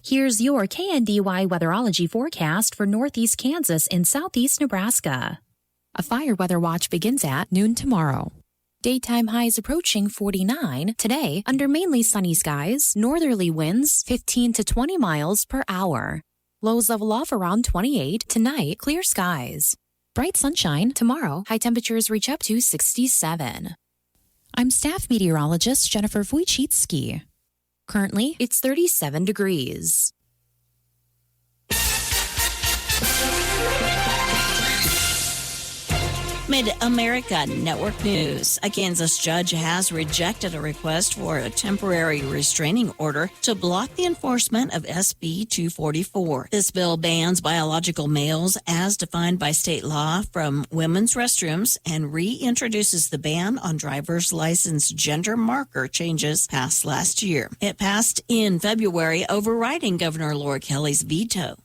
Here's your KNDY weatherology forecast for northeast Kansas and southeast Nebraska. A fire weather watch begins at noon tomorrow. Daytime highs approaching 49 today under mainly sunny skies, northerly winds 15 to 20 miles per hour. Lows level off around 28 tonight, clear skies. Bright sunshine tomorrow, high temperatures reach up to 67. I'm staff meteorologist Jennifer Wojcicki. Currently, it's 37 degrees. Mid-America Network News. A Kansas judge has rejected a request for a temporary restraining order to block the enforcement of SB 244. This bill bans biological males as defined by state law from women's restrooms and reintroduces the ban on driver's license gender marker changes passed last year. It passed in February, overriding Governor Laura Kelly's veto.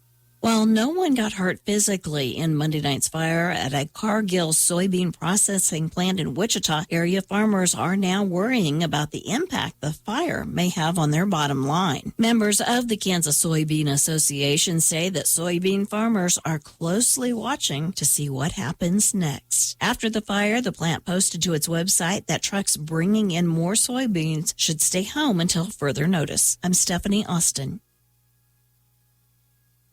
While no one got hurt physically in Monday night's fire at a Cargill soybean processing plant in Wichita, area farmers are now worrying about the impact the fire may have on their bottom line. Members of the Kansas Soybean Association say that soybean farmers are closely watching to see what happens next. After the fire, the plant posted to its website that trucks bringing in more soybeans should stay home until further notice. I'm Stephanie Austin.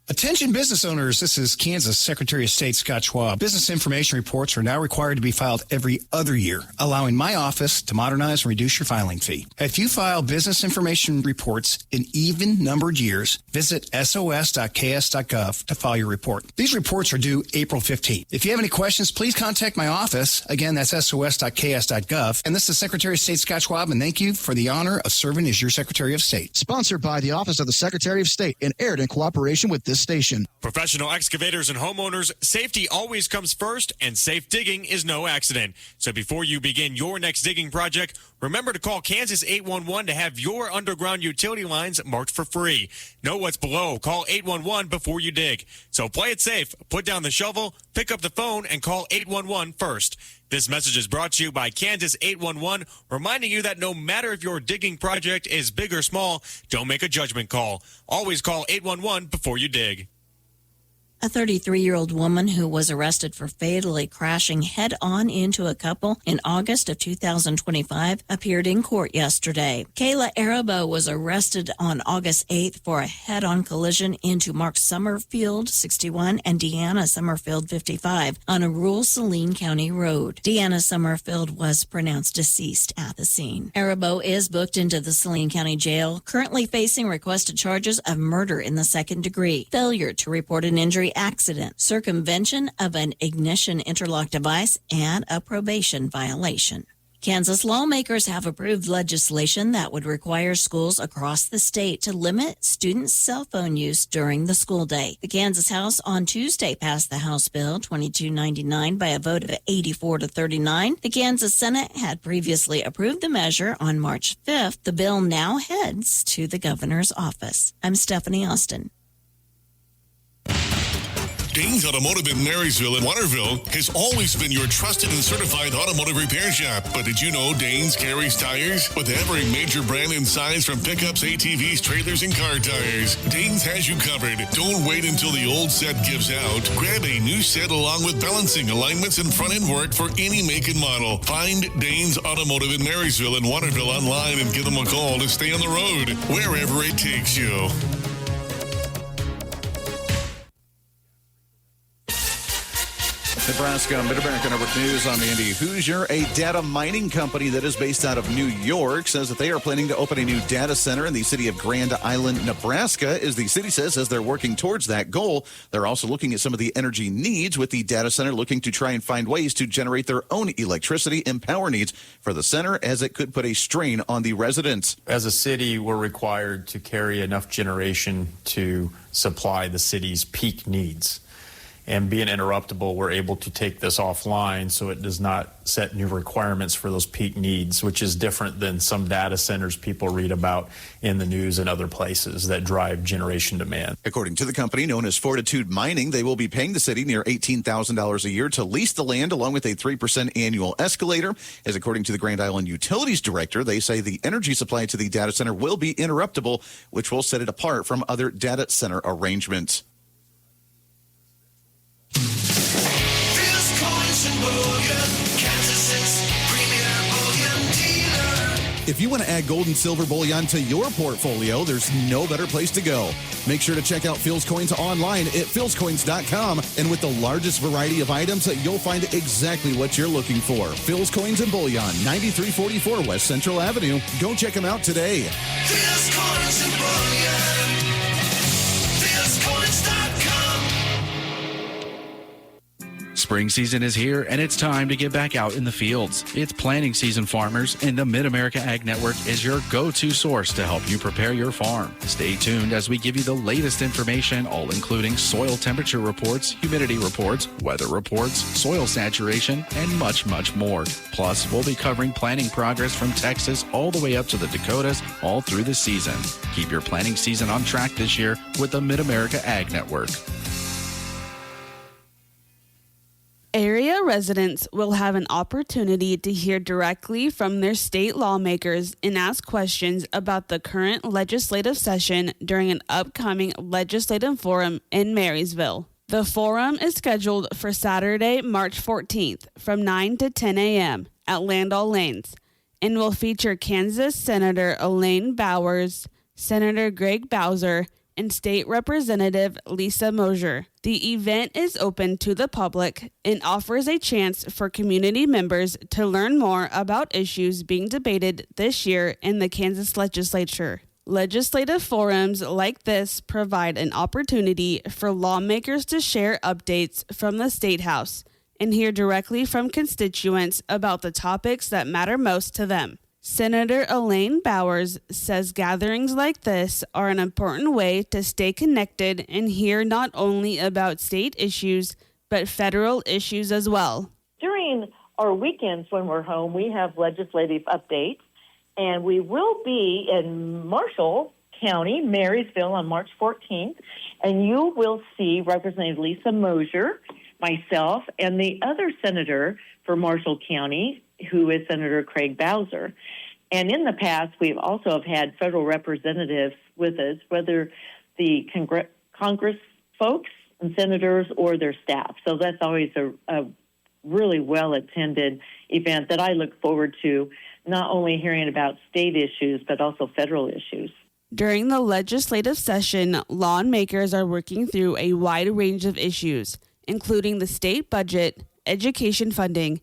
Attention business owners, this is Kansas Secretary of State Scott Schwab. Business information reports are now required to be filed every other year, allowing my office to modernize and reduce your filing fee. If you file business information reports in even-numbered years, visit sos.ks.gov to file your report. These reports are due April 15th. If you have any questions, please contact my office. Again, that's sos.ks.gov. And this is Secretary of State Scott Schwab, and thank you for the honor of serving as your Secretary of State. Sponsored by the Office of the Secretary of State and aired in cooperation with this station. Professional excavators and homeowners, safety always comes first, and safe digging is no accident. So before you begin your next digging project, remember to call Kansas 811 to have your underground utility lines marked for free. Know what's below. Call 811 before you dig. So play it safe. Put down the shovel, pick up the phone, and call 811 first. This message is brought to you by Kansas 811, reminding you that no matter if your digging project is big or small, don't make a judgment call. Always call 811 before you dig. A 33-year-old woman who was arrested for fatally crashing head-on into a couple in August of 2025 appeared in court yesterday. Kayla Arabo was arrested on August 8th for a head-on collision into Mark Summerfield, 61, and Deanna Summerfield, 55, on a rural Saline County road. Deanna Summerfield was pronounced deceased at the scene. Arabo is booked into the Saline County Jail, currently facing requested charges of murder in the second degree, failure to report an injury accident, circumvention of an ignition interlock device, and a probation violation. Kansas lawmakers have approved legislation that would require schools across the state to limit students' cell phone use during the school day. The Kansas House on Tuesday passed the House Bill 2299 by a vote of 84 to 39. The Kansas Senate had previously approved the measure on March 5th. The bill now heads to the governor's office. I'm Stephanie Austin. Danes Automotive in Marysville and Waterville has always been your trusted and certified automotive repair shop. But did you know Danes carries tires? With every major brand and size from pickups, ATVs, trailers, and car tires, Danes has you covered. Don't wait until the old set gives out. Grab a new set along with balancing, alignments, and front-end work for any make and model. Find Danes Automotive in Marysville and Waterville online and give them a call to stay on the road, wherever it takes you. Nebraska Mid-America Network News. I'm Andy Hoosier. A data mining company that is based out of New York says that they are planning to open a new data center in the city of Grand Island, Nebraska, as the city says as they're working towards that goal. They're also looking at some of the energy needs with the data center, looking to try and find ways to generate their own electricity and power needs for the center, as it could put a strain on the residents. As a city, we're required to carry enough generation to supply the city's peak needs. And being interruptible, we're able to take this offline so it does not set new requirements for those peak needs, which is different than some data centers people read about in the news and other places that drive generation demand. According to the company known as Fortitude Mining, they will be paying the city near $18,000 a year to lease the land along with a 3% annual escalator. As according to the Grand Island Utilities Director, they say the energy supply to the data center will be interruptible, which will set it apart from other data center arrangements. If you want to add gold and silver bullion to your portfolio, there's no better place to go. Make sure to check out Phil's Coins online at philscoins.com. And with the largest variety of items, you'll find exactly what you're looking for. Phil's Coins and Bullion, 9344 West Central Avenue. Go check them out today. Phil's Coins and Bullion. philscoins.com. Spring season is here, and it's time to get back out in the fields. It's planting season, farmers, and the Mid-America Ag Network is your go-to source to help you prepare your farm. Stay tuned as we give you the latest information, all including soil temperature reports, humidity reports, weather reports, soil saturation, and much, much more. Plus, we'll be covering planting progress from Texas all the way up to the Dakotas all through the season. Keep your planting season on track this year with the Mid-America Ag Network. Area residents will have an opportunity to hear directly from their state lawmakers and ask questions about the current legislative session during an upcoming legislative forum in Marysville. The forum is scheduled for Saturday, March 14th from 9 to 10 a.m. at Landau Lanes and will feature Kansas Senator Elaine Bowers, Senator Greg Bowser, and State Representative Lisa Mosier. The event is open to the public and offers a chance for community members to learn more about issues being debated this year in the Kansas legislature. Legislative forums like this provide an opportunity for lawmakers to share updates from the State House and hear directly from constituents about the topics that matter most to them. Senator Elaine Bowers says gatherings like this are an important way to stay connected and hear not only about state issues, but federal issues as well. During our weekends when we're home, we have legislative updates, and we will be in Marshall County, Marysville, on March 14th, and you will see Representative Lisa Mosier, myself, and the other senator for Marshall County, who is Senator Craig Bowser. And in the past, we've also have had federal representatives with us, whether the Congress folks and senators or their staff. So that's always a really well-attended event that I look forward to, not only hearing about state issues, but also federal issues. During the legislative session, lawmakers are working through a wide range of issues, including the state budget, education funding,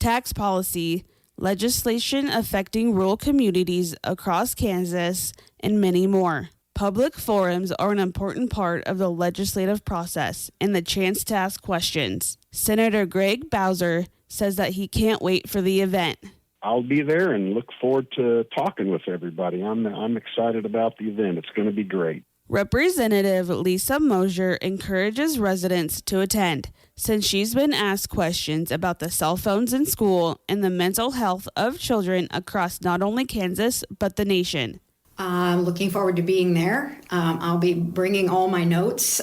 tax policy, legislation affecting rural communities across Kansas, and many more. Public forums are an important part of the legislative process and the chance to ask questions. Senator Greg Bowser says that he can't wait for the event. I'll be there and look forward to talking with everybody. I'm excited about the event. It's going to be great. Representative Lisa Mosier encourages residents to attend, since she's been asked questions about the cell phones in school and the mental health of children across not only Kansas, but the nation. I'm looking forward to being there. I'll be bringing all my notes,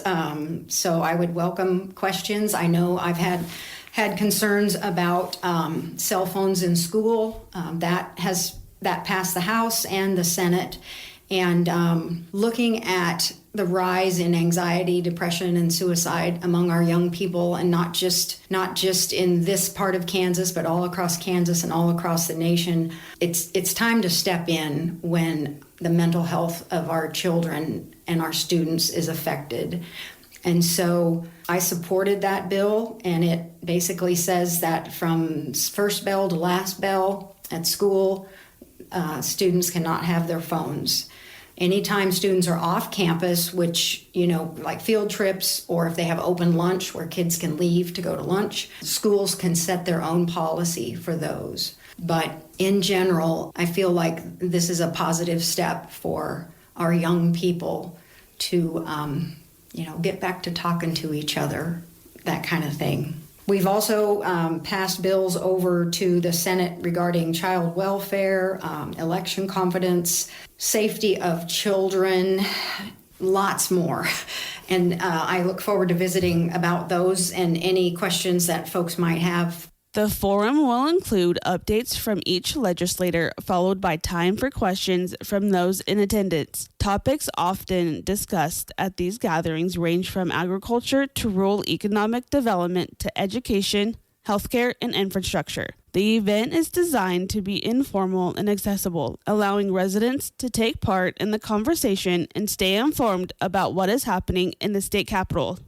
so I would welcome questions. I know I've had concerns about cell phones in school. That passed the House and the Senate. And looking at the rise in anxiety, depression, and suicide among our young people, and not just in this part of Kansas, but all across Kansas and all across the nation, it's time to step in when the mental health of our children and our students is affected. And so I supported that bill, and it basically says that from first bell to last bell at school, students cannot have their phones. Anytime students are off campus, which, like field trips, or if they have open lunch where kids can leave to go to lunch, schools can set their own policy for those. But in general, I feel like this is a positive step for our young people to, get back to talking to each other, that kind of thing. We've also passed bills over to the Senate regarding child welfare, election confidence, safety of children, lots more. And I look forward to visiting about those and any questions that folks might have. The forum will include updates from each legislator, followed by time for questions from those in attendance. Topics often discussed at these gatherings range from agriculture to rural economic development to education, healthcare, and infrastructure. The event is designed to be informal and accessible, allowing residents to take part in the conversation and stay informed about what is happening in the state capitol.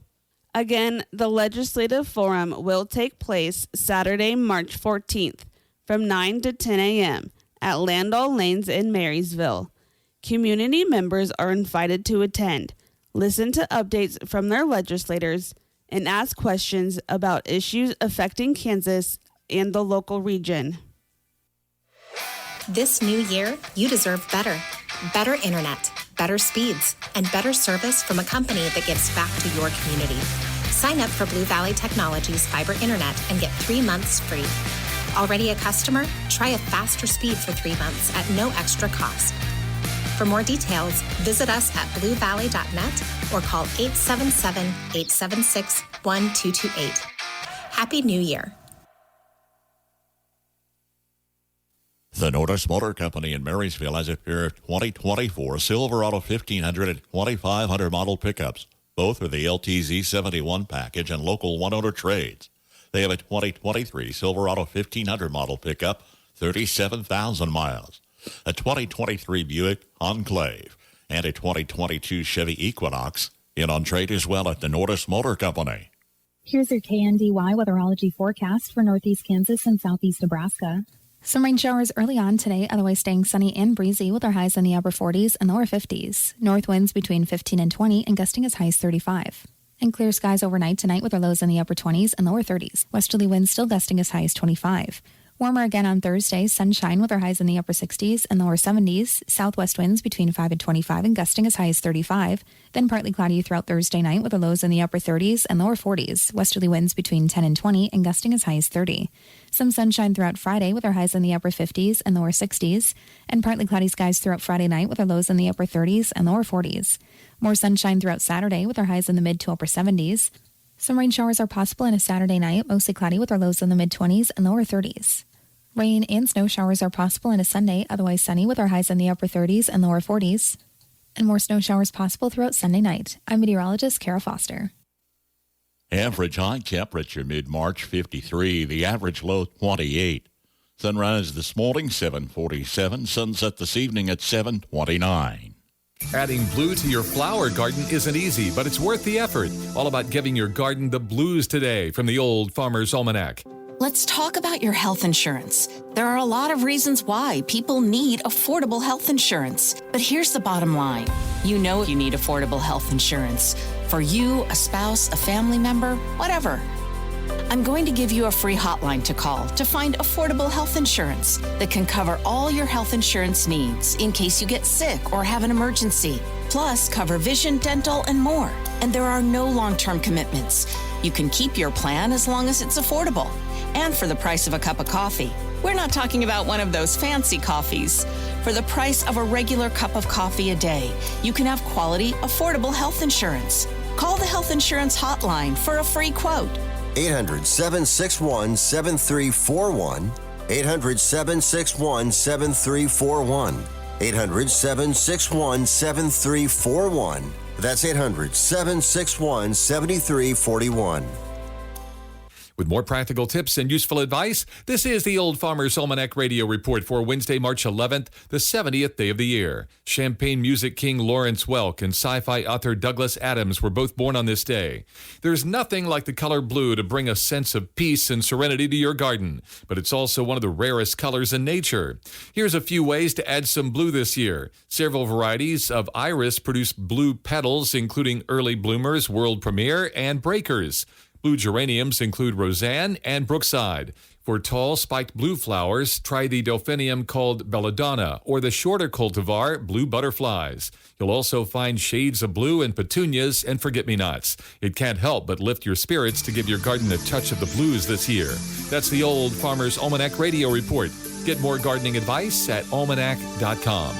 Again, the Legislative Forum will take place Saturday, March 14th from 9 to 10 a.m. at Landall Lanes in Marysville. Community members are invited to attend, listen to updates from their legislators, and ask questions about issues affecting Kansas and the local region. This new year, you deserve better. Better internet, better speeds, and better service from a company that gives back to your community. Sign up for Blue Valley Technologies Fiber Internet and get 3 months free. Already a customer? Try a faster speed for 3 months at no extra cost. For more details, visit us at bluevalley.net or call 877-876-1228. Happy New Year. The Nortis Motor Company in Marysville has a pair of 2024 Silverado 1500 and 2500 model pickups. Both are the LTZ 71 package and local one-owner trades. They have a 2023 Silverado 1500 model pickup, 37,000 miles, a 2023 Buick Enclave, and a 2022 Chevy Equinox in on trade as well at the Nortis Motor Company. Here's your KNDY weatherology forecast for northeast Kansas and southeast Nebraska. Some rain showers early on today, otherwise staying sunny and breezy with our highs in the upper 40s and lower 50s. North winds between 15 and 20 and gusting as high as 35. And clear skies overnight tonight with our lows in the upper 20s and lower 30s. Westerly winds still gusting as high as 25. Warmer again on Thursday, sunshine with our highs in the upper 60s and lower 70s. Southwest winds between 5 and 25 and gusting as high as 35. Then partly cloudy throughout Thursday night with our lows in the upper 30s and lower 40s. Westerly winds between 10 and 20 and gusting as high as 30. Some sunshine throughout Friday with our highs in the upper 50s and lower 60s. And partly cloudy skies throughout Friday night with our lows in the upper 30s and lower 40s. More sunshine throughout Saturday with our highs in the mid to upper 70s. Some rain showers are possible in a Saturday night, mostly cloudy with our lows in the mid 20s and lower 30s. Rain and snow showers are possible in a Sunday, otherwise sunny with our highs in the upper 30s and lower 40s. And more snow showers possible throughout Sunday night. I'm meteorologist Kara Foster. Average high temperature mid-March 53, the average low 28. Sunrise this morning 7:47, sunset this evening at 7:29. Adding blue to your flower garden isn't easy, but it's worth the effort. All about giving your garden the blues today from the Old Farmer's Almanac. Let's talk about your health insurance. There are a lot of reasons why people need affordable health insurance. But here's the bottom line. You know you need affordable health insurance. For you, a spouse, a family member, whatever. I'm going to give you a free hotline to call to find affordable health insurance that can cover all your health insurance needs in case you get sick or have an emergency. Plus, cover vision, dental, and more. And there are no long-term commitments. You can keep your plan as long as it's affordable. And for the price of a cup of coffee. We're not talking about one of those fancy coffees. For the price of a regular cup of coffee a day, you can have quality, affordable health insurance. Call the Health Insurance Hotline for a free quote. 800-761-7341. 800-761-7341. 800-761-7341. That's 800-761-7341. With more practical tips and useful advice, this is the Old Farmer's Almanac Radio Report for Wednesday, March 11th, the 70th day of the year. Champagne music king Lawrence Welk and sci-fi author Douglas Adams were both born on this day. There's nothing like the color blue to bring a sense of peace and serenity to your garden, but it's also one of the rarest colors in nature. Here's a few ways to add some blue this year. Several varieties of iris produce blue petals, including early bloomers, world premiere, and breakers. Blue geraniums include Roseanne and Brookside. For tall, spiked blue flowers, try the Delphinium called Belladonna or the shorter cultivar, Blue Butterflies. You'll also find shades of blue in petunias and forget-me-nots. It can't help but lift your spirits to give your garden a touch of the blues this year. That's the Old Farmer's Almanac Radio Report. Get more gardening advice at almanac.com.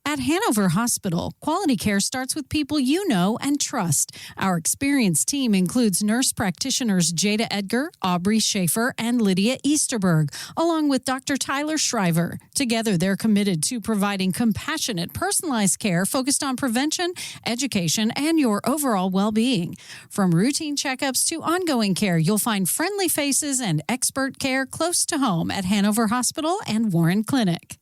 At Hanover Hospital, quality care starts with people you know and trust. Our experienced team includes nurse practitioners Jada Edgar, Aubrey Schaefer, and Lydia Easterberg, along with Dr. Tyler Shriver. Together, they're committed to providing compassionate, personalized care focused on prevention, education, and your overall well-being. From routine checkups to ongoing care, you'll find friendly faces and expert care close to home at Hanover Hospital and Warren Clinic.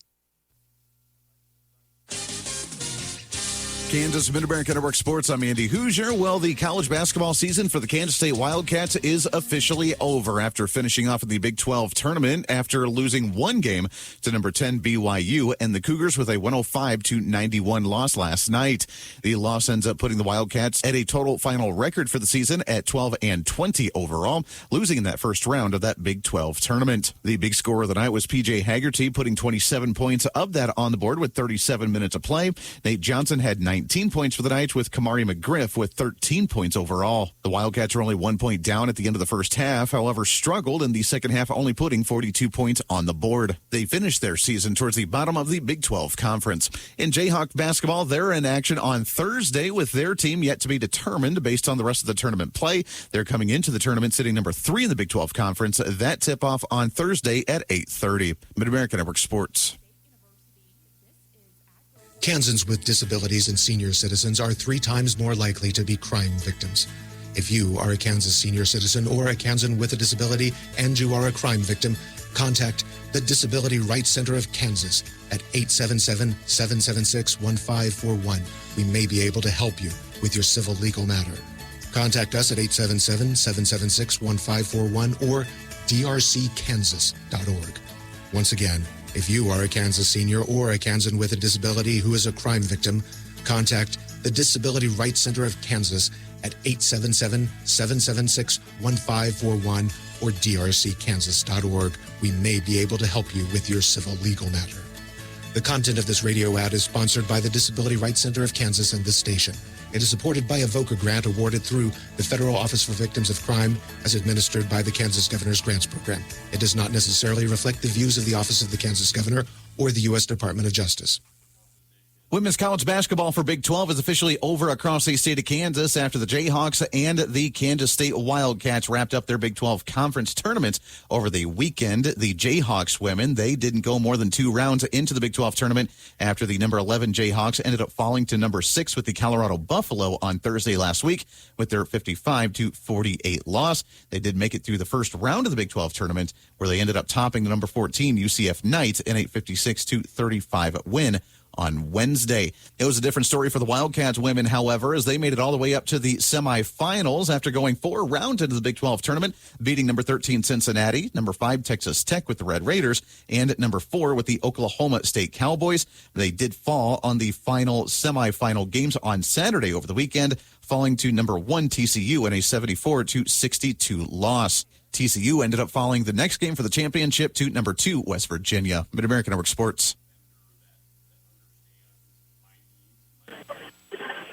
Kansas Mid-America Network Sports. I'm Andy Hoosier. Well, the college basketball season for the Kansas State Wildcats is officially over after finishing off in the Big 12 tournament after losing one game to number 10 BYU and the Cougars with a 105-91 loss last night. The loss ends up putting the Wildcats at a total final record for the season at 12-20 overall, losing in that first round of that Big 12 tournament. The big scorer of the night was P.J. Haggerty, putting 27 points of that on the board with 37 minutes of play. Nate Johnson had 19 points for the night, with Kamari McGriff with 13 points overall. The Wildcats are only 1 point down at the end of the first half, however, struggled in the second half, only putting 42 points on the board. They finished their season towards the bottom of the Big 12 Conference. In Jayhawk basketball, they're in action on Thursday with their team yet to be determined based on the rest of the tournament play. They're coming into the tournament sitting number 3 in the Big 12 Conference. That tip-off on Thursday at 8:30. Mid-America Network Sports. Kansans with disabilities and senior citizens are 3 times more likely to be crime victims. If you are a Kansas senior citizen or a Kansan with a disability and you are a crime victim, contact the Disability Rights Center of Kansas at 877-776-1541. We may be able to help you with your civil legal matter. Contact us at 877-776-1541 or drckansas.org. Once again, if you are a Kansas senior or a Kansan with a disability who is a crime victim, contact the Disability Rights Center of Kansas at 877-776-1541 or drckansas.org. We may be able to help you with your civil legal matter. The content of this radio ad is sponsored by the Disability Rights Center of Kansas and this station. It is supported by a VOCA grant awarded through the Federal Office for Victims of Crime as administered by the Kansas Governor's Grants Program. It does not necessarily reflect the views of the Office of the Kansas Governor or the U.S. Department of Justice. Women's college basketball for Big 12 is officially over across the state of Kansas after the Jayhawks and the Kansas State Wildcats wrapped up their Big 12 conference tournaments over the weekend. The Jayhawks women, they didn't go more than 2 rounds into the Big 12 tournament after the number 11 Jayhawks ended up falling to number 6 with the Colorado Buffalo on Thursday last week with their 55-48 loss. They did make it through the first round of the Big 12 tournament where they ended up topping the number 14 UCF Knights in a 56-35 win on Wednesday. It was a different story for the Wildcats women, however, as they made it all the way up to the semifinals after going 4 rounds into the Big 12 tournament, beating number 13 Cincinnati, number 5 Texas Tech with the Red Raiders, and number 4 with the Oklahoma State Cowboys. They did fall on the final semifinal games on Saturday over the weekend, falling to number 1 TCU in a 74-62 loss. TCU ended up falling the next game for the championship to number 2 West Virginia. Mid-America Network Sports.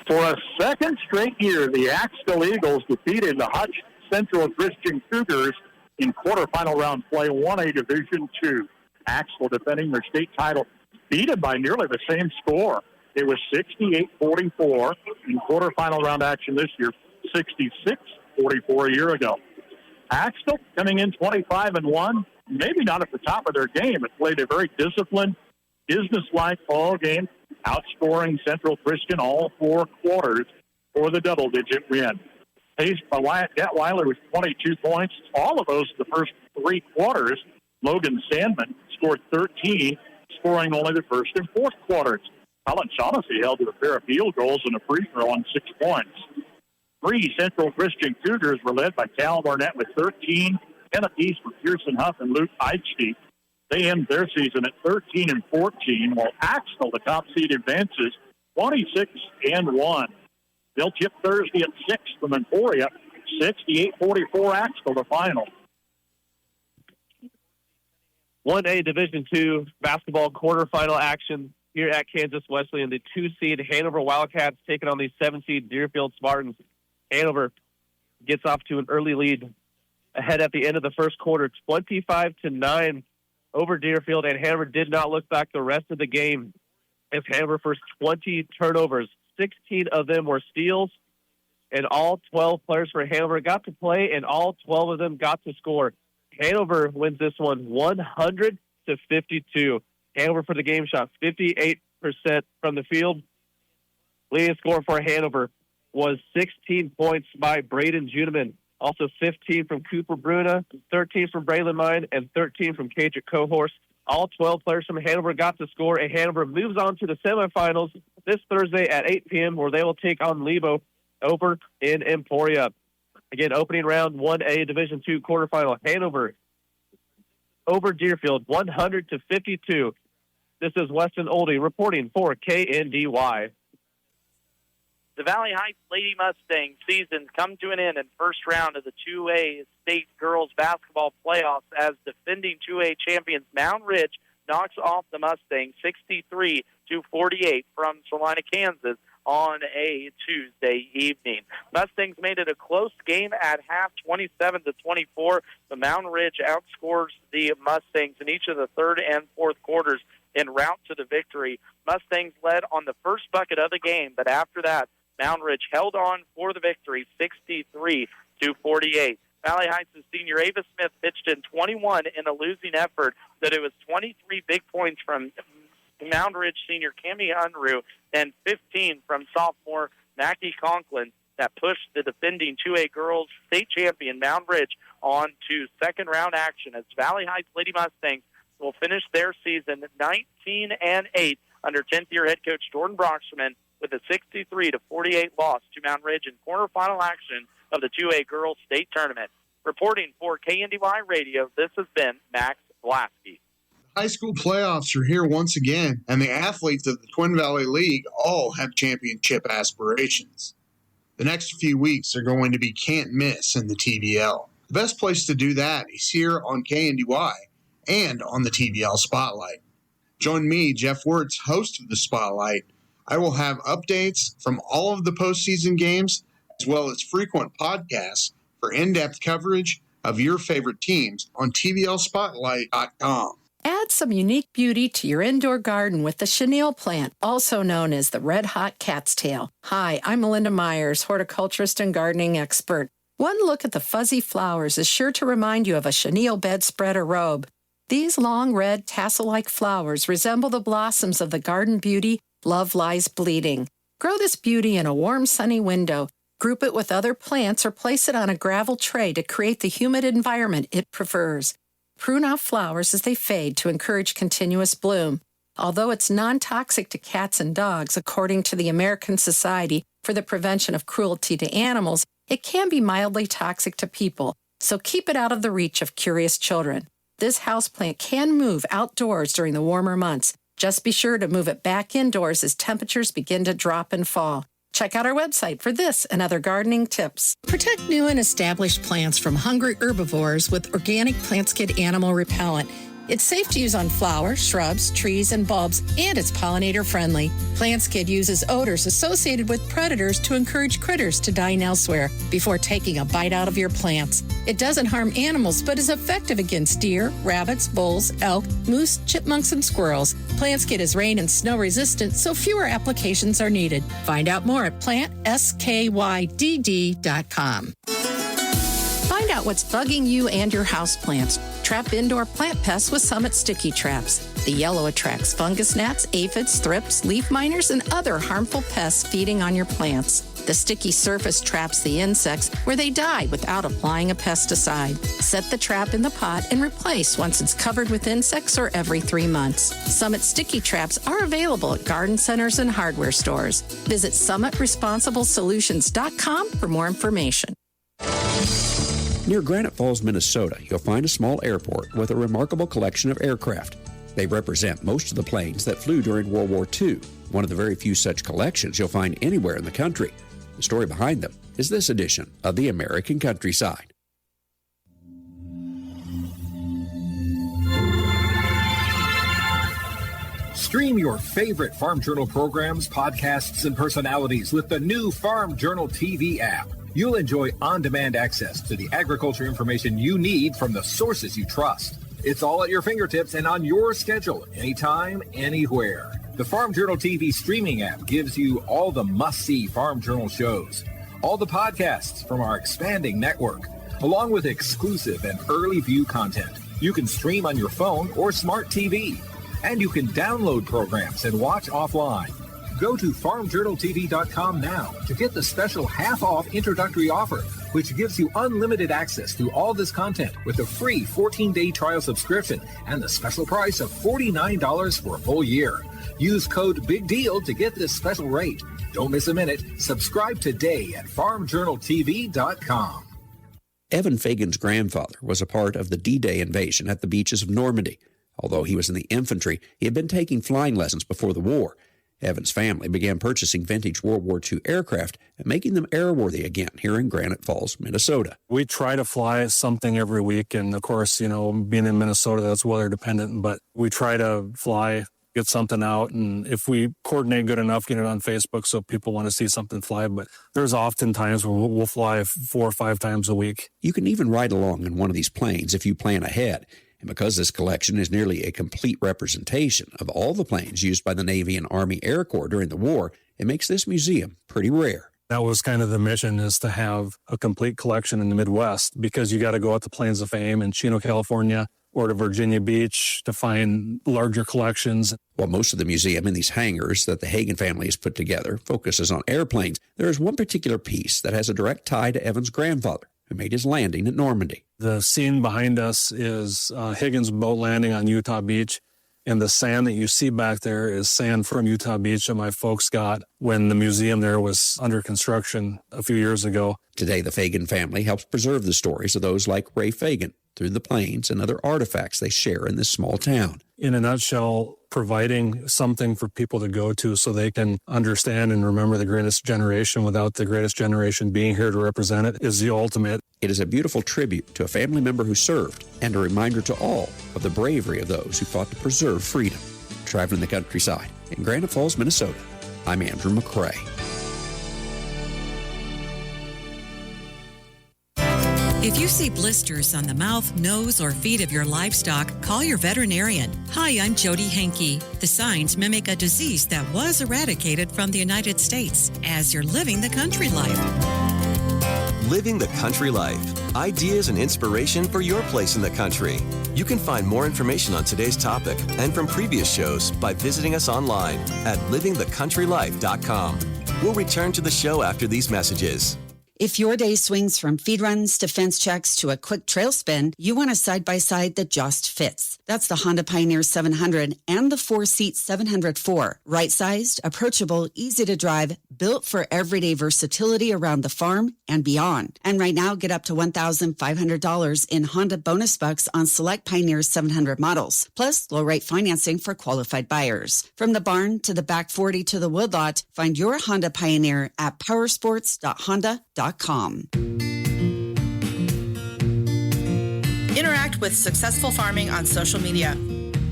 For a second straight year, the Axtell Eagles defeated the Hutch Central Christian Cougars in quarterfinal round play 1A Division II. Axtell defending their state title, beat it by nearly the same score. It was 68-44 in quarterfinal round action this year, 66-44 a year ago. Axtell coming in 25-1, maybe not at the top of their game. It played a very disciplined, business-like ball game, outscoring Central Christian all 4 quarters for the double-digit win. Paced by Wyatt Detweiler with 22 points. All of those the first 3 quarters. Logan Sandman scored 13, scoring only the first and fourth quarters. Colin Shaughnessy held to a pair of field goals and a free throw on 6 points. 3 Central Christian Cougars were led by Cal Barnett with 13, 10 apiece for Pearson Huff and Luke Eichstein. They end their season at 13-14, while Axtell, the top seed, advances 26-1. They'll tip Thursday at 6 from Emporia. 68-44 Axtell, the final. 1A Division II basketball quarterfinal action here at Kansas Wesleyan. The 2-seed Hanover Wildcats taking on the 7-seed Deerfield Spartans. Hanover gets off to an early lead ahead at the end of the first quarter, 25-9 over Deerfield, and Hanover did not look back the rest of the game as Hanover first 20 turnovers. 16 of them were steals, and all 12 players for Hanover got to play, and all 12 of them got to score. Hanover wins this one 100-52. Hanover for the game shot 58% from the field. Leading scorer for Hanover was 16 points by Braden Juneman. Also 15 from Cooper Bruna, 13 from Braylon Mine, and 13 from Cadric Cohorse. All 12 players from Hanover got to score, and Hanover moves on to the semifinals this Thursday at 8 p.m., where they will take on Lebo over in Emporia. Again, opening round 1A Division II quarterfinal, Hanover over Deerfield, 100-52. This is Weston Oldie reporting for KNDY. The Valley Heights Lady Mustang season come to an end in first round of the 2A state girls basketball playoffs as defending 2A champions Mound Ridge knocks off the Mustangs 63-48 from Salina, Kansas on a Tuesday evening. Mustangs made it a close game at half, 27-24. The Mound Ridge outscores the Mustangs in each of the third and fourth quarters en route to the victory. Mustangs led on the first bucket of the game, but after that, Mound Ridge held on for the victory, 63-48. Valley Heights' senior Ava Smith pitched in 21 in a losing effort, but it was 23 big points from Mound Ridge senior Cammie Unruh and 15 from sophomore Mackie Conklin that pushed the defending 2A girls state champion Mound Ridge on to second round action as Valley Heights Lady Mustangs will finish their season 19-8 under 10th year head coach Jordan Broxman with a 63-48 loss to Mound Ridge in quarterfinal action of the 2A girls state tournament. Reporting for KNDY Radio, this has been Max Blasky. High school playoffs are here once again, and the athletes of the Twin Valley League all have championship aspirations. The next few weeks are going to be can't miss in the TVL. The best place to do that is here on KNDY and on the TVL Spotlight. Join me, Jeff Wirtz, host of the Spotlight. I will have updates from all of the postseason games, as well as frequent podcasts for in-depth coverage of your favorite teams on TVLSpotlight.com. Add some unique beauty to your indoor garden with the chenille plant, also known as the red hot cat's tail. Hi, I'm Melinda Myers, horticulturist and gardening expert. One look at the fuzzy flowers is sure to remind you of a chenille bedspread or robe. These long red tassel-like flowers resemble the blossoms of the garden beauty Love Lies Bleeding. Grow this beauty in a warm, sunny window. Group it with other plants or place it on a gravel tray to create the humid environment it prefers. Prune off flowers as they fade to encourage continuous bloom. Although it's non-toxic to cats and dogs, according to the American Society for the Prevention of Cruelty to Animals, it can be mildly toxic to people, so keep it out of the reach of curious children. This houseplant can move outdoors during the warmer months. Just be sure to move it back indoors as temperatures begin to drop and fall. Check out our website for this and other gardening tips. Protect new and established plants from hungry herbivores with organic PlantSkid animal repellent. It's safe to use on flowers, shrubs, trees, and bulbs, and it's pollinator-friendly. PlantSkid uses odors associated with predators to encourage critters to dine elsewhere before taking a bite out of your plants. It doesn't harm animals, but is effective against deer, rabbits, bulls, elk, moose, chipmunks, and squirrels. PlantSkid is rain and snow resistant, so fewer applications are needed. Find out more at plantskydd.com. Find out what's bugging you and your houseplants. Trap indoor plant pests with Summit Sticky Traps. The yellow attracts fungus gnats, aphids, thrips, leaf miners, and other harmful pests feeding on your plants. The sticky surface traps the insects where they die without applying a pesticide. Set the trap in the pot and replace once it's covered with insects or every 3 months. Summit Sticky Traps are available at garden centers and hardware stores. Visit SummitResponsibleSolutions.com for more information. Near Granite Falls, Minnesota, you'll find a small airport with a remarkable collection of aircraft. They represent most of the planes that flew during World War II, one of the very few such collections you'll find anywhere in the country. The story behind them is this edition of the American Countryside. Stream your favorite Farm Journal programs, podcasts, and personalities with the new Farm Journal TV app. You'll enjoy on-demand access to the agriculture information you need from the sources you trust. It's all at your fingertips and on your schedule, anytime, anywhere. The Farm Journal TV streaming app gives you all the must-see Farm Journal shows, all the podcasts from our expanding network, along with exclusive and early view content. You can stream on your phone or smart TV. And you can download programs and watch offline. Go to farmjournaltv.com now to get the special half-off introductory offer, which gives you unlimited access to all this content with a free 14-day trial subscription and the special price of $49 for a full year. Use code BIGDEAL to get this special rate. Don't miss a minute. Subscribe today at farmjournaltv.com. Evan Fagan's grandfather was a part of the D-Day invasion at the beaches of Normandy. Although he was in the infantry, he had been taking flying lessons before the war. Evan's family began purchasing vintage World War II aircraft and making them airworthy again here in Granite Falls, Minnesota. We try to fly something every week, and of course, being in Minnesota, that's weather dependent, but we try to fly, get something out, and if we coordinate good enough, get it on Facebook so people want to see something fly. But there's often times where we'll fly 4 or 5 times a week. You can even ride along in one of these planes if you plan ahead. And because this collection is nearly a complete representation of all the planes used by the Navy and Army Air Corps during the war, it makes this museum pretty rare. That was kind of the mission, is to have a complete collection in the Midwest, because you got to go out to Plains of Fame in Chino, California, or to Virginia Beach to find larger collections. While most of the museum in these hangars that the Hagen family has put together focuses on airplanes, there is one particular piece that has a direct tie to Evan's grandfather, who made his landing at Normandy. The scene behind us is Higgins' boat landing on Utah Beach, and the sand that you see back there is sand from Utah Beach that my folks got when the museum there was under construction a few years ago. Today, the Fagan family helps preserve the stories of those like Ray Fagan through the planes and other artifacts they share in this small town. In a nutshell, providing something for people to go to so they can understand and remember the greatest generation without the greatest generation being here to represent it is the ultimate. It is a beautiful tribute to a family member who served and a reminder to all of the bravery of those who fought to preserve freedom. Traveling the countryside in Granite Falls, Minnesota, I'm Andrew McCrae. If you see blisters on the mouth, nose, or feet of your livestock, call your veterinarian. Hi, I'm Jody Henke. The signs mimic a disease that was eradicated from the United States as you're living the country life. Living the country life. Ideas and inspiration for your place in the country. You can find more information on today's topic and from previous shows by visiting us online at livingthecountrylife.com. We'll return to the show after these messages. If your day swings from feed runs to fence checks to a quick trail spin, you want a side-by-side that just fits. That's the Honda Pioneer 700 and the 4-seat 704. Right-sized, approachable, easy to drive, built for everyday versatility around the farm and beyond. And right now, get up to $1,500 in Honda bonus bucks on select Pioneer 700 models, plus low-rate financing for qualified buyers. From the barn to the back 40 to the woodlot, find your Honda Pioneer at powersports.honda.com. Interact with Successful Farming on social media.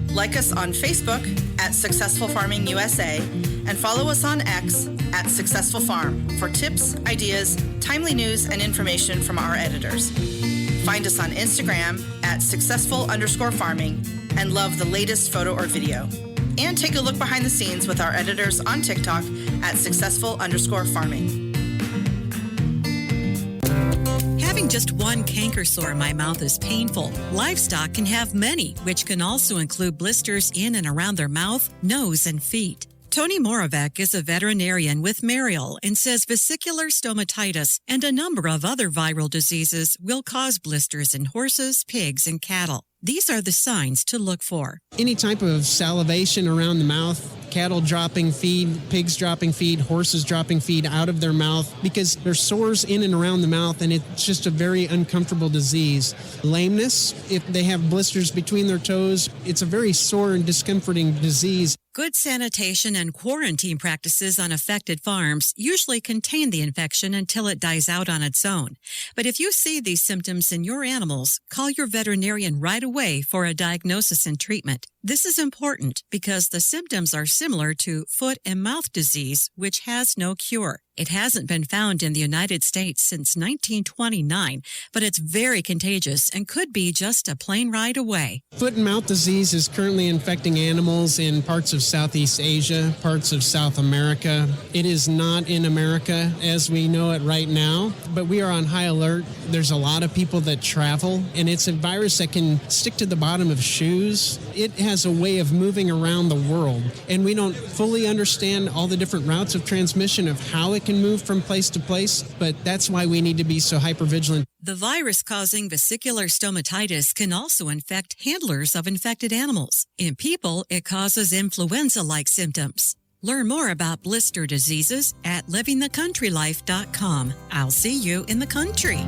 Like us on Facebook at Successful Farming USA and follow us on X at Successful Farm for tips, ideas, timely news, and information from our editors. Find us on Instagram at successful_farming and love the latest photo or video. And take a look behind the scenes with our editors on TikTok at successful_farming. Having just one canker sore in my mouth is painful. Livestock can have many, which can also include blisters in and around their mouth, nose, and feet. Tony Moravec is a veterinarian with Mariel and says vesicular stomatitis and a number of other viral diseases will cause blisters in horses, pigs, and cattle. These are the signs to look for. Any type of salivation around the mouth, cattle dropping feed, pigs dropping feed, horses dropping feed out of their mouth because there's sores in and around the mouth and it's just a very uncomfortable disease. Lameness, if they have blisters between their toes, it's a very sore and discomforting disease. Good sanitation and quarantine practices on affected farms usually contain the infection until it dies out on its own. But if you see these symptoms in your animals, call your veterinarian right away for a diagnosis and treatment. This is important because the symptoms are similar to foot and mouth disease, which has no cure. It hasn't been found in the United States since 1929, but it's very contagious and could be just a plane ride away. Foot and mouth disease is currently infecting animals in parts of Southeast Asia, parts of South America. It is not in America as we know it right now, but we are on high alert. There's a lot of people that travel, and it's a virus that can stick to the bottom of shoes. It has a way of moving around the world, and we don't fully understand all the different routes of transmission of how it can move from place to place, but that's why we need to be so hypervigilant. The virus causing vesicular stomatitis can also infect handlers of infected animals. In people, it causes influenza-like symptoms. Learn more about blister diseases at livingthecountrylife.com. I'll see you in the country.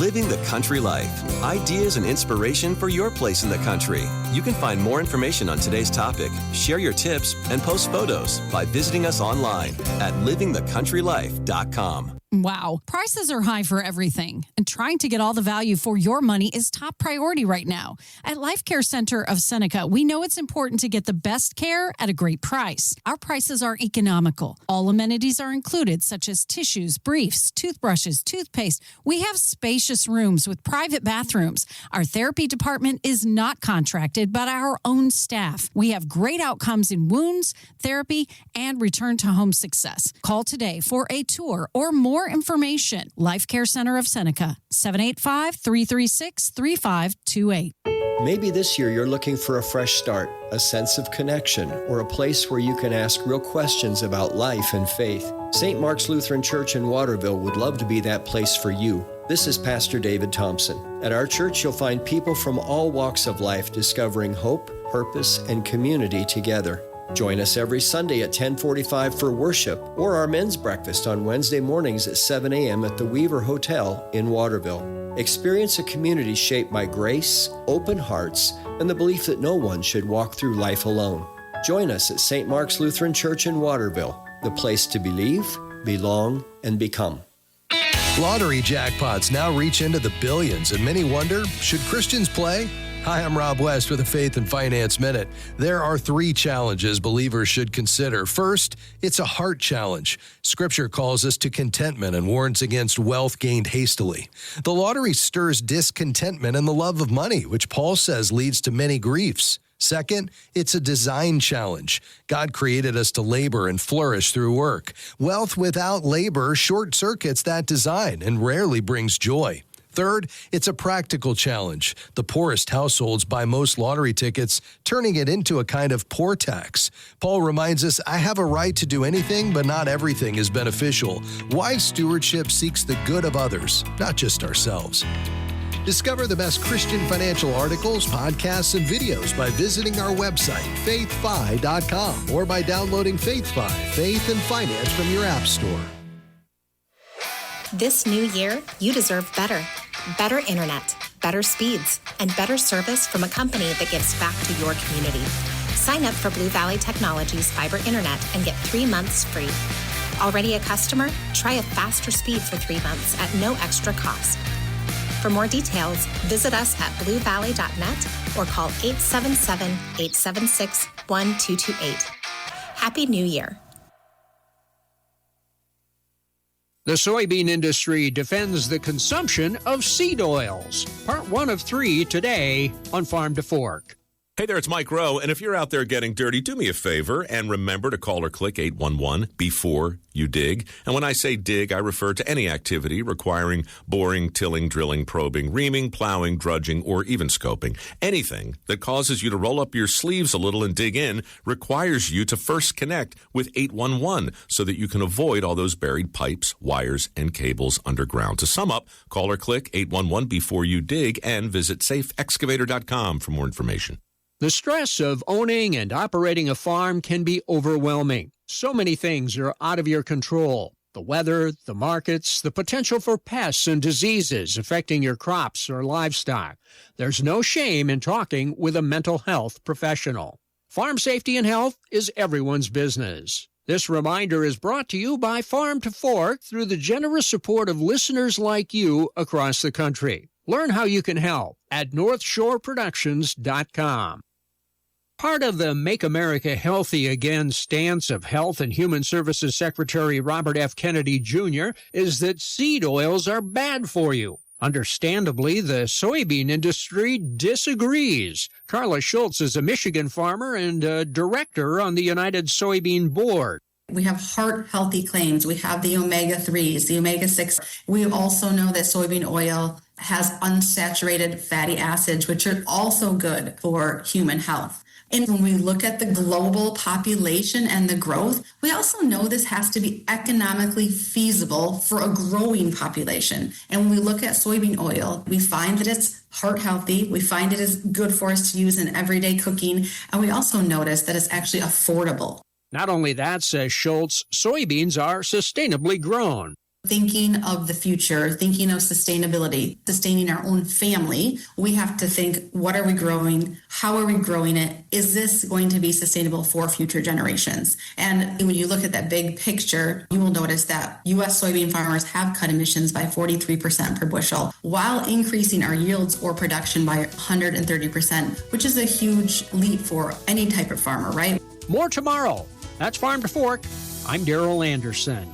Living the country life. Ideas and inspiration for your place in the country. You can find more information on today's topic, share your tips, and post photos by visiting us online at livingthecountrylife.com. Wow, prices are high for everything, and trying to get all the value for your money is top priority right now. At Life Care Center of Seneca, we know it's important to get the best care at a great price. Our prices are economical. All amenities are included, such as tissues, briefs, toothbrushes, toothpaste. We have spacious rooms with private bathrooms. Our therapy department is not contracted, but our own staff. We have great outcomes in wounds, therapy, and return to home success. Call today for a tour or more information. Life Care Center of Seneca, 785-336-3528. Maybe this year you're looking for a fresh start, a sense of connection, or a place where you can ask real questions about life and faith. St. Mark's Lutheran Church in Waterville would love to be that place for you. This is Pastor David Thompson. At our church, you'll find people from all walks of life discovering hope, purpose, and community together. Join us every Sunday at 10:45 for worship or our men's breakfast on Wednesday mornings at 7 a.m. at the Weaver Hotel in Waterville. Experience a community shaped by grace, open hearts, and the belief that no one should walk through life alone. Join us at St. Mark's Lutheran Church in Waterville, the place to believe, belong, and become. Lottery jackpots now reach into the billions, and many wonder, should Christians play? Hi, I'm Rob West with a Faith and Finance Minute. There are 3 challenges believers should consider. First, it's a heart challenge. Scripture calls us to contentment and warns against wealth gained hastily. The lottery stirs discontentment and the love of money, which Paul says leads to many griefs. Second, it's a design challenge. God created us to labor and flourish through work. Wealth without labor short-circuits that design and rarely brings joy. Third, it's a practical challenge. The poorest households buy most lottery tickets, turning it into a kind of poor tax. Paul reminds us, I have a right to do anything, but not everything is beneficial. Wise stewardship seeks the good of others, not just ourselves. Discover the best Christian financial articles, podcasts, and videos by visiting our website, faithfi.com, or by downloading FaithFi, Faith and Finance from your app store. This new year, you deserve better. Better internet, better speeds, and better service from a company that gives back to your community. Sign up for Blue Valley Technologies Fiber Internet and get 3 months free. Already a customer? Try a faster speed for 3 months at no extra cost. For more details, visit us at bluevalley.net or call 877-876-1228. Happy New Year. The soybean industry defends the consumption of seed oils. Part 1 of 3 today on Farm to Fork. Hey there, it's Mike Rowe, and if you're out there getting dirty, do me a favor and remember to call or click 811 before you dig. And when I say dig, I refer to any activity requiring boring, tilling, drilling, probing, reaming, plowing, drudging, or even scoping. Anything that causes you to roll up your sleeves a little and dig in requires you to first connect with 811 so that you can avoid all those buried pipes, wires, and cables underground. To sum up, call or click 811 before you dig and visit safeexcavator.com for more information. The stress of owning and operating a farm can be overwhelming. So many things are out of your control. The weather, the markets, the potential for pests and diseases affecting your crops or livestock. There's no shame in talking with a mental health professional. Farm safety and health is everyone's business. This reminder is brought to you by Farm to Fork through the generous support of listeners like you across the country. Learn how you can help at NorthshoreProductions.com. Part of the Make America Healthy Again stance of Health and Human Services Secretary Robert F. Kennedy Jr. is that seed oils are bad for you. Understandably, the soybean industry disagrees. Carla Schultz is a Michigan farmer and a director on the United Soybean Board. We have heart-healthy claims. We have the omega-3s, the omega-6. We also know that soybean oil has unsaturated fatty acids, which are also good for human health. And when we look at the global population and the growth, we also know this has to be economically feasible for a growing population. And when we look at soybean oil, we find that it's heart healthy. We find it is good for us to use in everyday cooking. And we also notice that it's actually affordable. Not only that, says Schultz, soybeans are sustainably grown. Thinking of the future, thinking of sustainability, sustaining our own family, we have to think, what are we growing? How are we growing it? Is this going to be sustainable for future generations? And when you look at that big picture, you will notice that U.S. soybean farmers have cut emissions by 43% per bushel, while increasing our yields or production by 130%, which is a huge leap for any type of farmer, right? More tomorrow. That's Farm to Fork. I'm Darrell Anderson.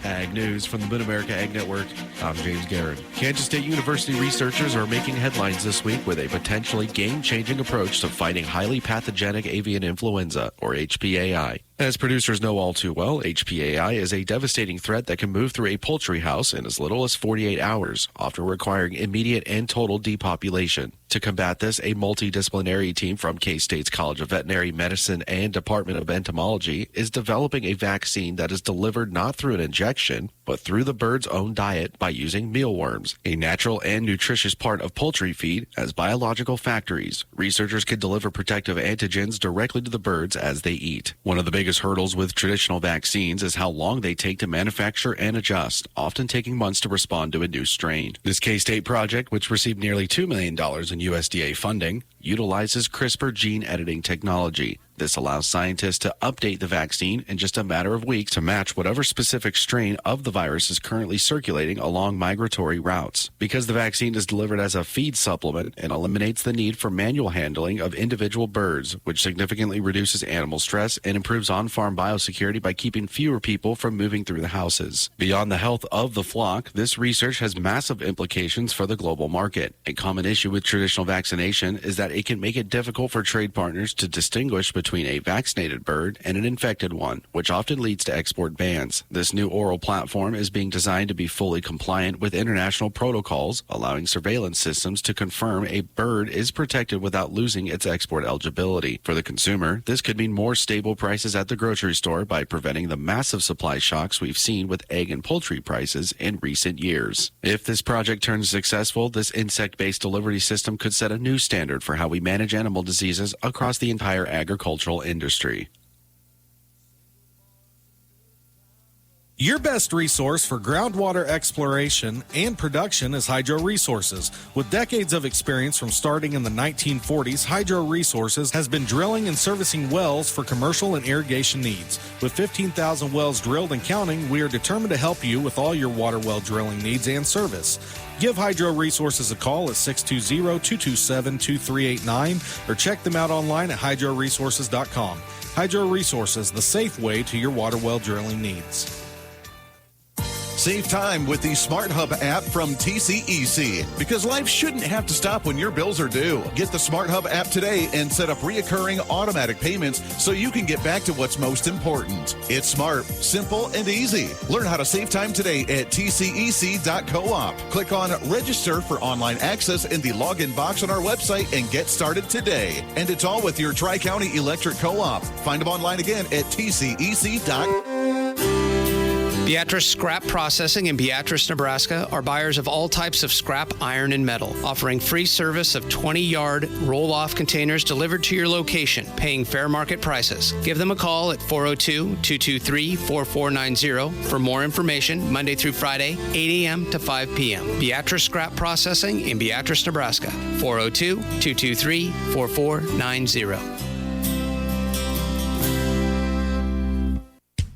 Ag News from the Mid-America Ag Network. I'm James Guerin. Kansas State University researchers are making headlines this week with a potentially game-changing approach to fighting highly pathogenic avian influenza, or HPAI. As producers know all too well, HPAI is a devastating threat that can move through a poultry house in as little as 48 hours, often requiring immediate and total depopulation. To combat this, a multidisciplinary team from K-State's College of Veterinary Medicine and Department of Entomology is developing a vaccine that is delivered not through an injection, but through the bird's own diet by using mealworms, a natural and nutritious part of poultry feed. As biological factories, researchers can deliver protective antigens directly to the birds as they eat. One of the biggest hurdles with traditional vaccines is how long they take to manufacture and adjust, often taking months to respond to a new strain. This K-State project, which received nearly $2 million in USDA funding, utilizes CRISPR gene editing technology. This allows scientists to update the vaccine in just a matter of weeks to match whatever specific strain of the virus is currently circulating along migratory routes. Because the vaccine is delivered as a feed supplement, it eliminates the need for manual handling of individual birds, which significantly reduces animal stress and improves on-farm biosecurity by keeping fewer people from moving through the houses. Beyond the health of the flock, this research has massive implications for the global market. A common issue with traditional vaccination is that it can make it difficult for trade partners to distinguish between a vaccinated bird and an infected one, which often leads to export bans. This new oral platform is being designed to be fully compliant with international protocols, allowing surveillance systems to confirm a bird is protected without losing its export eligibility. For the consumer, this could mean more stable prices at the grocery store by preventing the massive supply shocks we've seen with egg and poultry prices in recent years. If this project turns successful, this insect-based delivery system could set a new standard for how we manage animal diseases across the entire agricultural industry. Your best resource for groundwater exploration and production is Hydro Resources. With decades of experience from starting in the 1940s, Hydro Resources has been drilling and servicing wells for commercial and irrigation needs. With 15,000 wells drilled and counting, we are determined to help you with all your water well drilling needs and service. Give Hydro Resources a call at 620-227-2389 or check them out online at hydroresources.com. Hydro Resources, the safe way to your water well drilling needs. Save time with the Smart Hub app from TCEC, because life shouldn't have to stop when your bills are due. Get the Smart Hub app today and set up reoccurring automatic payments so you can get back to what's most important. It's smart, simple, and easy. Learn how to save time today at tcec.coop. Click on Register for online access in the login box on our website and get started today. And it's all with your Tri-County Electric Co-op. Find them online again at tcec.coop. Beatrice Scrap Processing in Beatrice, Nebraska are buyers of all types of scrap iron and metal, offering free service of 20-yard roll-off containers delivered to your location, paying fair market prices. Give them a call at 402-223-4490 for more information, Monday through Friday, 8 a.m. to 5 p.m. Beatrice Scrap Processing in Beatrice, Nebraska, 402-223-4490.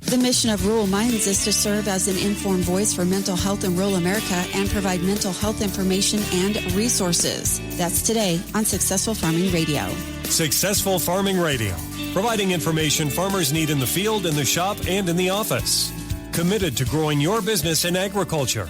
The mission of Rural Minds is to serve as an informed voice for mental health in rural America and provide mental health information and resources. That's today on Successful Farming Radio. Successful Farming Radio, providing information farmers need in the field, in the shop, and in the office. Committed to growing your business in agriculture.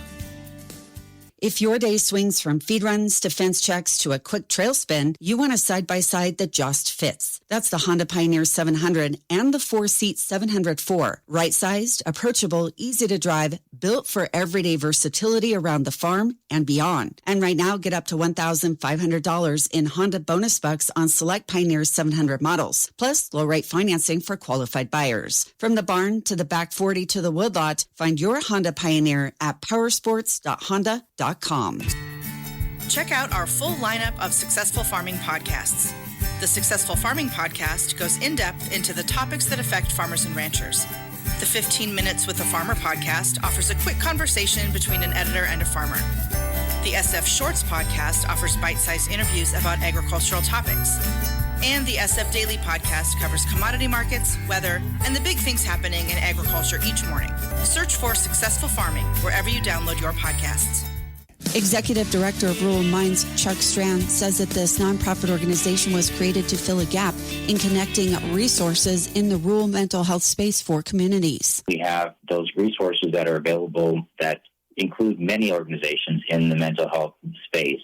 If your day swings from feed runs to fence checks to a quick trail spin, you want a side-by-side that just fits. That's the Honda Pioneer 700 and the 4-seat 704. Right-sized, approachable, easy to drive, built for everyday versatility around the farm and beyond. And right now, get up to $1,500 in Honda bonus bucks on select Pioneer 700 models, plus low-rate financing for qualified buyers. From the barn to the back 40 to the woodlot, find your Honda Pioneer at powersports.honda.com. Check out our full lineup of Successful Farming podcasts. The Successful Farming podcast goes in-depth into the topics that affect farmers and ranchers. The 15 Minutes with a Farmer podcast offers a quick conversation between an editor and a farmer. The SF Shorts podcast offers bite-sized interviews about agricultural topics. And the SF Daily podcast covers commodity markets, weather, and the big things happening in agriculture each morning. Search for Successful Farming wherever you download your podcasts. Executive Director of Rural Minds, Chuck Strand, says that this nonprofit organization was created to fill a gap in connecting resources in the rural mental health space for communities. We have those resources that are available that include many organizations in the mental health space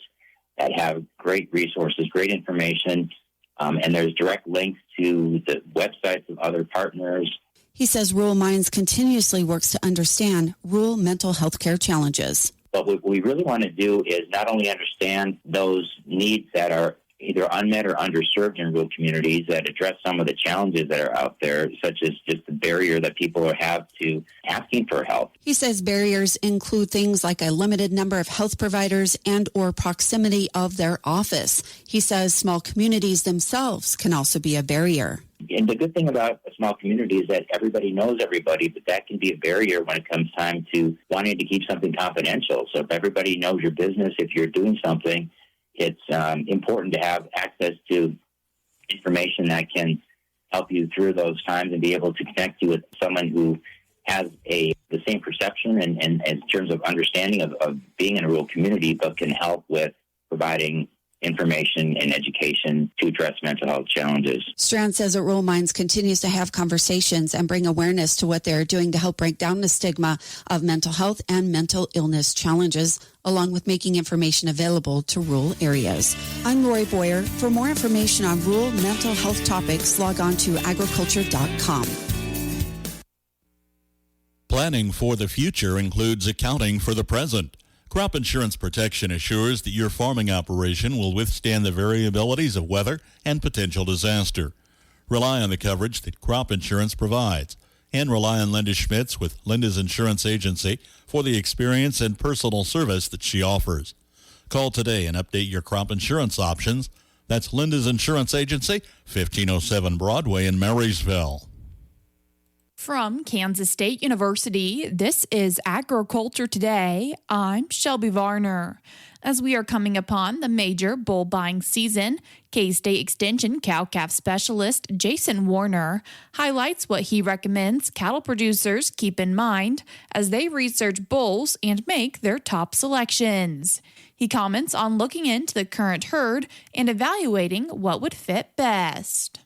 that have great resources, great information, and there's direct links to the websites of other partners. He says Rural Minds continuously works to understand rural mental health care challenges. But what we really want to do is not only understand those needs that are either unmet or underserved in rural communities that address some of the challenges that are out there, such as just the barrier that people have to asking for help. He says barriers include things like a limited number of health providers and or proximity of their office. He says small communities themselves can also be a barrier. And the good thing about a small community is that everybody knows everybody, but that can be a barrier when it comes time to wanting to keep something confidential. So if everybody knows your business, if you're doing something, it's important to have access to information that can help you through those times and be able to connect you with someone who has the same perception and in terms of understanding of being in a rural community, but can help with providing information and education to address mental health challenges. Strand says that Rural Minds continues to have conversations and bring awareness to what they're doing to help break down the stigma of mental health and mental illness challenges, along with making information available to rural areas. I'm Lori Boyer. For more information on rural mental health topics, log on to agriculture.com. Planning for the future includes accounting for the present. Crop insurance protection assures that your farming operation will withstand the variabilities of weather and potential disaster. Rely on the coverage that crop insurance provides, and rely on Linda Schmitz with Linda's Insurance Agency for the experience and personal service that she offers. Call today and update your crop insurance options. That's Linda's Insurance Agency, 1507 Broadway in Marysville. From Kansas State University, this is Agriculture Today. I'm Shelby Varner. As we are coming upon the major bull buying season, K-State Extension cow-calf specialist Jason Warner highlights what he recommends cattle producers keep in mind as they research bulls and make their top selections. He comments on looking into the current herd and evaluating what would fit best.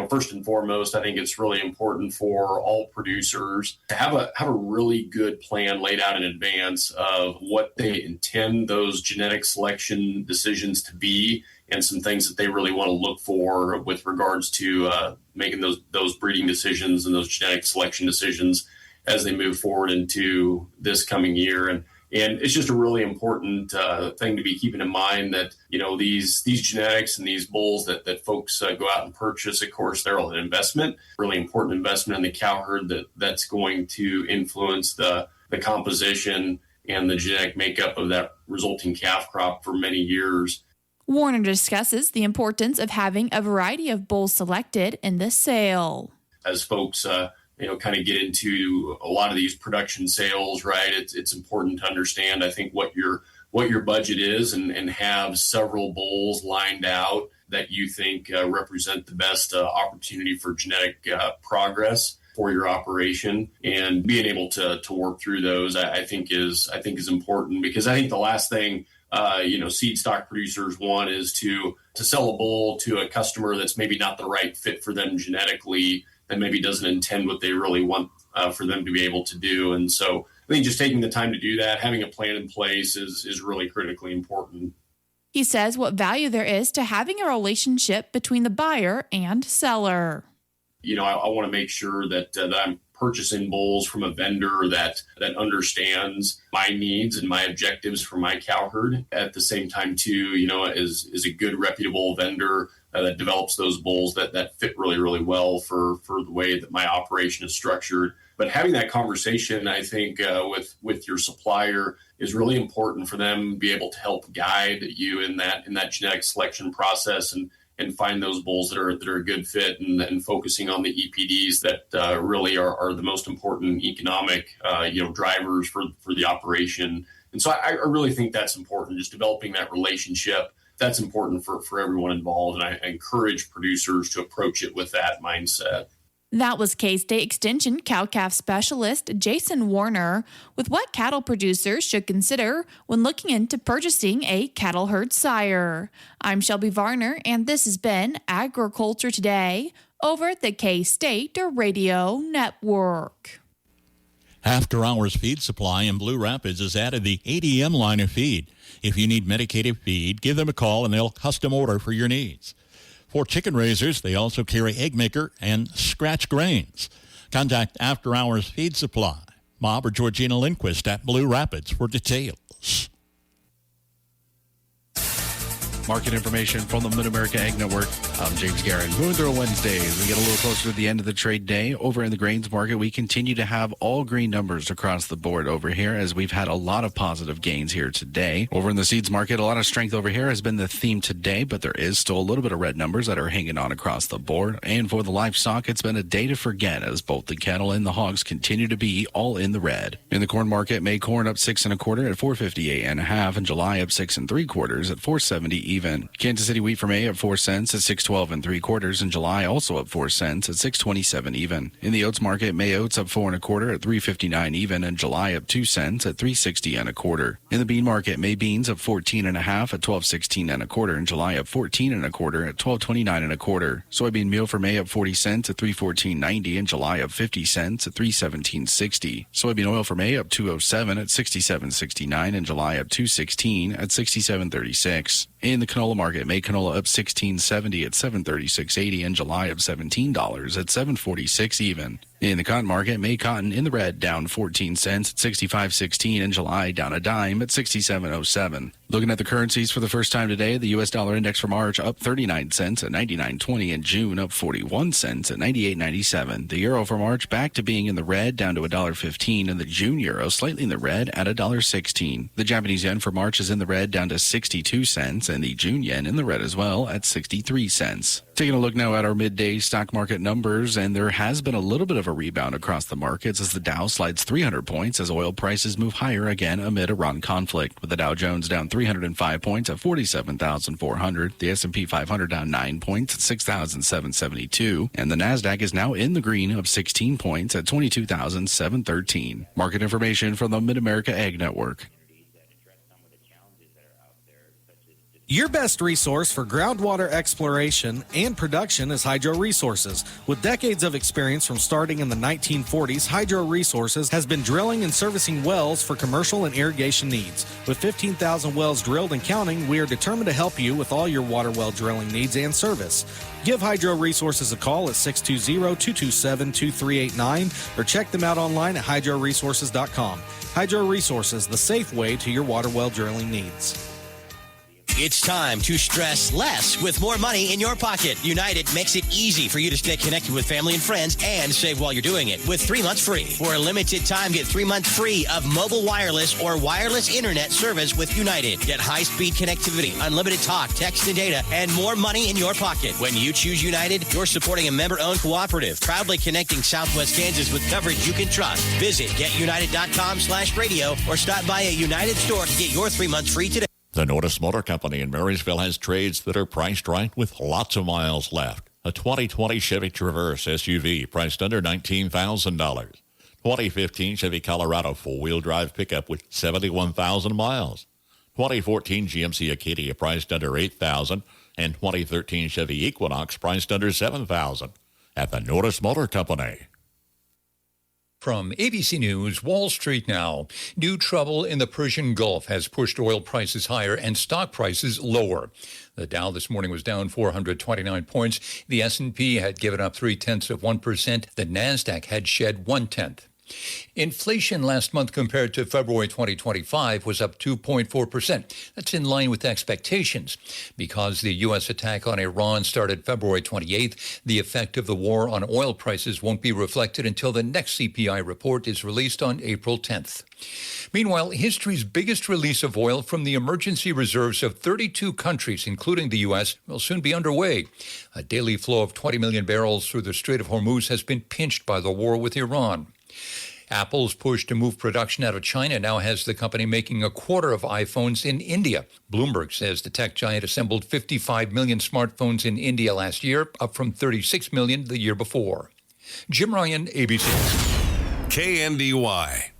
First and foremost, I think it's really important for all producers to have a really good plan laid out in advance of what they intend those genetic selection decisions to be and some things that they really want to look for with regards to making those breeding decisions and those genetic selection decisions as they move forward into this coming year. And And it's just a really important thing to be keeping in mind that, these genetics and these bulls that folks go out and purchase, of course, they're all an investment, really important investment in the cow herd that's going to influence the composition and the genetic makeup of that resulting calf crop for many years. Warner discusses the importance of having a variety of bulls selected in the sale. As folks, kind of get into a lot of these production sales, right? It's important to understand, I think, what your budget is and have several bulls lined out that you think represent the best opportunity for genetic progress for your operation, and being able to work through those, I think is important, because I think the last thing seed stock producers want is to sell a bull to a customer that's maybe not the right fit for them genetically, that maybe doesn't intend what they really want for them to be able to do. And so I think just taking the time to do that, having a plan in place is really critically important. He says what value there is to having a relationship between the buyer and seller. I want to make sure that I'm purchasing bulls from a vendor that understands my needs and my objectives for my cow herd. At the same time, too, is a good, reputable vendor that develops those bulls that fit really, really well for the way that my operation is structured. But having that conversation, I think, with your supplier is really important for them to be able to help guide you in that genetic selection process and find those bulls that are a good fit, and focusing on the EPDs that really are the most important economic drivers for the operation. And so I really think that's important, just developing that relationship. That's important for everyone involved, and I encourage producers to approach it with that mindset. That was K-State Extension cow-calf specialist Jason Warner with what cattle producers should consider when looking into purchasing a cattle herd sire. I'm Shelby Varner, and this has been Agriculture Today over at the K-State Radio Network. After Hours Feed Supply in Blue Rapids has added the ADM line of feed. If you need medicated feed, give them a call and they'll custom order for your needs. For chicken raisers, they also carry Egg Maker and Scratch Grains. Contact After Hours Feed Supply, Bob or Georgina Lindquist at Blue Rapids for details. Market information from the Mid-America Ag Network. I'm James Guerin. Moving through a Wednesday, as we get a little closer to the end of the trade day. Over in the grains market, we continue to have all green numbers across the board over here, as we've had a lot of positive gains here today. Over in the seeds market, a lot of strength over here has been the theme today, but there is still a little bit of red numbers that are hanging on across the board. And for the livestock, it's been a day to forget, as both the cattle and the hogs continue to be all in the red. In the corn market, May corn up 6 1/4 at 458 1/2, and July up 6 3/4 at 470 even. Kansas City wheat for May up 4 cents at 612 3/4, and July also up 4 cents at 627 even. In the oats market, May oats up 4 1/4 at 359 even, and July up 2 cents at 360 1/4. In the bean market, May beans up 14 1/2 at 1216 1/4, and July up 14 1/4 at 1229 1/4. Soybean meal for May up 40 cents at 314.90, and July up 50 cents at 317.60. Soybean oil for May up 207 at 67.69, and July up 216 at 67.36. In the canola market, May canola up 16.70 at 736.80, and July up $17 at 746 even. In the cotton market, May cotton in the red down 14 cents at 65.16, and July down a dime at 67.07. Looking at the currencies for the first time today, the U.S. dollar index for March up 39 cents at 99.20, and June up 41 cents at 98.97. The euro for March back to being in the red, down to $1.15, and the June euro slightly in the red at $1.16. The Japanese yen for March is in the red, down to 62 cents, and the June yen in the red as well at 63 cents. Taking a look now at our midday stock market numbers, and there has been a little bit of a rebound across the markets as the Dow slides 300 points as oil prices move higher again amid Iran conflict, with the Dow Jones down 305 points at 47,400, the S&P 500 down 9 points at 6,772, and the Nasdaq is now in the green of 16 points at 22,713. Market information from the Mid-America Ag Network. That address some of the challenges that are out there, such as Your best resource for groundwater exploration and production is Hydro Resources. With decades of experience from starting in the 1940s, Hydro Resources has been drilling and servicing wells for commercial and irrigation needs. With 15,000 wells drilled and counting, we are determined to help you with all your water well drilling needs and service. Give Hydro Resources a call at 620-227-2389 or check them out online at hydroresources.com. Hydro Resources, the safe way to your water well drilling needs. It's time to stress less with more money in your pocket. United makes it easy for you to stay connected with family and friends and save while you're doing it with 3 months free. For a limited time, get 3 months free of mobile wireless or wireless internet service with United. Get high-speed connectivity, unlimited talk, text, and data, and more money in your pocket. When you choose United, you're supporting a member-owned cooperative, proudly connecting Southwest Kansas with coverage you can trust. Visit getunited.com/radio or stop by a United store to get your 3 months free today. The Notice Motor Company in Marysville has trades that are priced right with lots of miles left. A 2020 Chevy Traverse SUV priced under $19,000. 2015 Chevy Colorado four-wheel drive pickup with 71,000 miles. 2014 GMC Acadia priced under $8,000. And 2013 Chevy Equinox priced under $7,000 at the Notice Motor Company. From ABC News, Wall Street now. New trouble in the Persian Gulf has pushed oil prices higher and stock prices lower. The Dow this morning was down 429 points. The S&P had given up 0.3%. The Nasdaq had shed 0.1%. Inflation last month compared to February 2025 was up 2.4%. That's in line with expectations. Because the U.S. attack on Iran started February 28th, the effect of the war on oil prices won't be reflected until the next CPI report is released on April 10th. Meanwhile, history's biggest release of oil from the emergency reserves of 32 countries, including the U.S., will soon be underway. A daily flow of 20 million barrels through the Strait of Hormuz has been pinched by the war with Iran. Apple's push to move production out of China now has the company making a quarter of iPhones in India. Bloomberg says the tech giant assembled 55 million smartphones in India last year, up from 36 million the year before. Jim Ryan, ABC. KNDY.